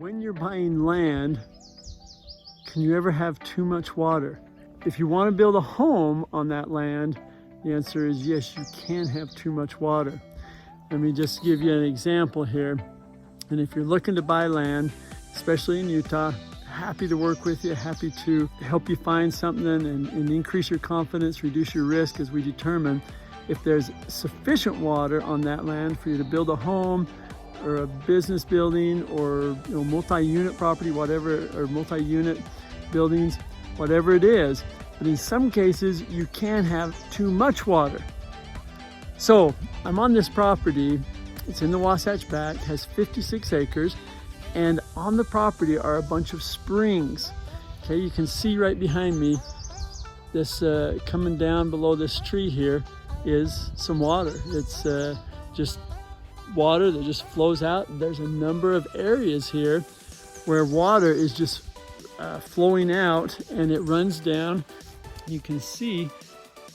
When you're buying land, can you ever have too much water? If you want to build a home on that land, the answer is yes, you can have too much water. Let me just give you an example here. And if you're looking to buy land, especially in Utah, happy to work with you, happy to help you find something and increase your confidence, reduce your risk as we determine if there's sufficient water on that land for you to build a home or a business building or multi-unit property, whatever, or multi-unit buildings, whatever it is. But in some cases, you can have too much water. So I'm on this property. It's in the Wasatch Back, has 56 acres, and on the property are a bunch of springs. Okay, you can see right behind me, this coming down below this tree here is some water. It's just water that just flows out. There's a number of areas here where water is just flowing out and it runs down. You can see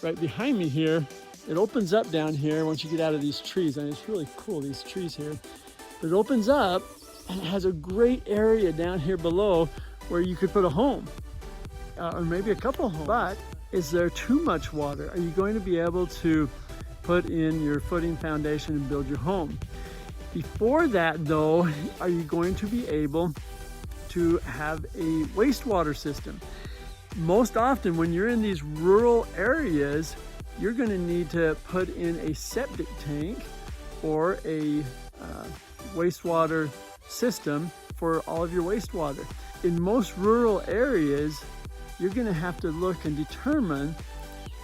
right behind me here, it opens up down here once you get out of these trees, and it's really cool, these trees here. But it opens up and it has a great area down here below where you could put a home or maybe a couple homes. But is there too much water? Are you going to be able to put in your footing foundation and build your home? Before that though, are you going to be able to have a wastewater system? Most often when you're in these rural areas, you're going to need to put in a septic tank or a wastewater system for all of your wastewater. In most rural areas, you're going to have to look and determine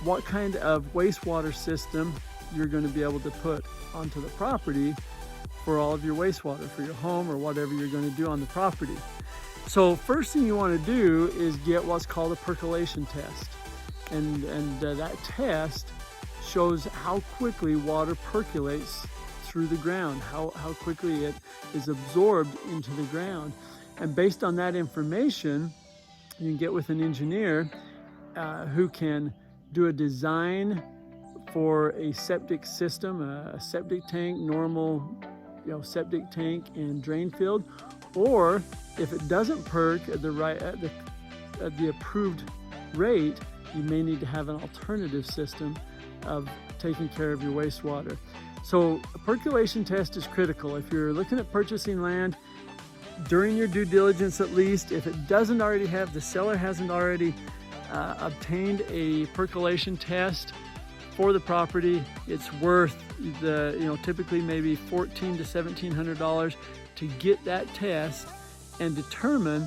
what kind of wastewater system you're going to be able to put onto the property for all of your wastewater, for your home or whatever you're going to do on the property. So first thing you want to do is get what's called a percolation test. And that test shows how quickly water percolates through the ground, how quickly it is absorbed into the ground. And based on that information, you can get with an engineer who can do a design for a septic system, a septic tank, normal septic tank and drain field. Or if it doesn't perk at the approved rate, you may need to have an alternative system of taking care of your wastewater. So a percolation test is critical. If you're looking at purchasing land, during your due diligence at least, if it doesn't already have, the seller hasn't already obtained a percolation test for the property, it's worth typically maybe $1,400 to $1,700 to get that test and determine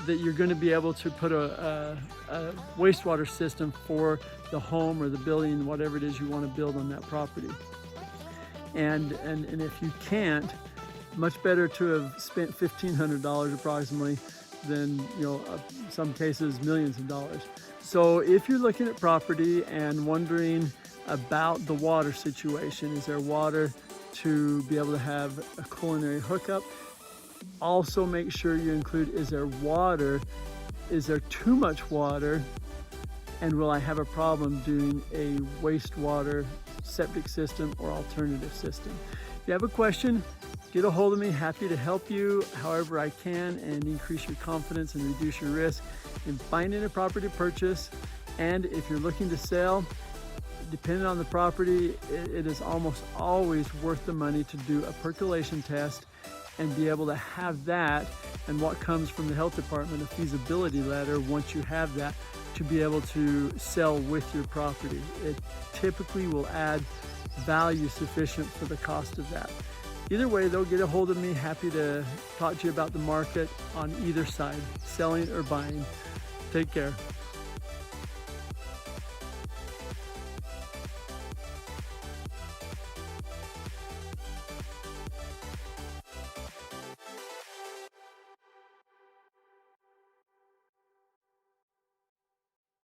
that you're going to be able to put a wastewater system for the home or the building, whatever it is you want to build on that property. And if you can't, much better to have spent $1,500 approximately than some cases millions of dollars. So if you're looking at property and wondering about the water situation, is there water to be able to have a culinary hookup? Also make sure you include, is there too much water, and will I have a problem doing a wastewater septic system or alternative system? If you have a question, get a hold of me. Happy to help you however I can and increase your confidence and reduce your risk in finding a property to purchase. And if you're looking to sell, depending on the property, it is almost always worth the money to do a percolation test and be able to have that, and what comes from the health department, a feasibility letter, once you have that, to be able to sell with your property. It typically will add value sufficient for the cost of that. Either way, they'll get a hold of me. Happy to talk to you about the market on either side, selling or buying. Take care.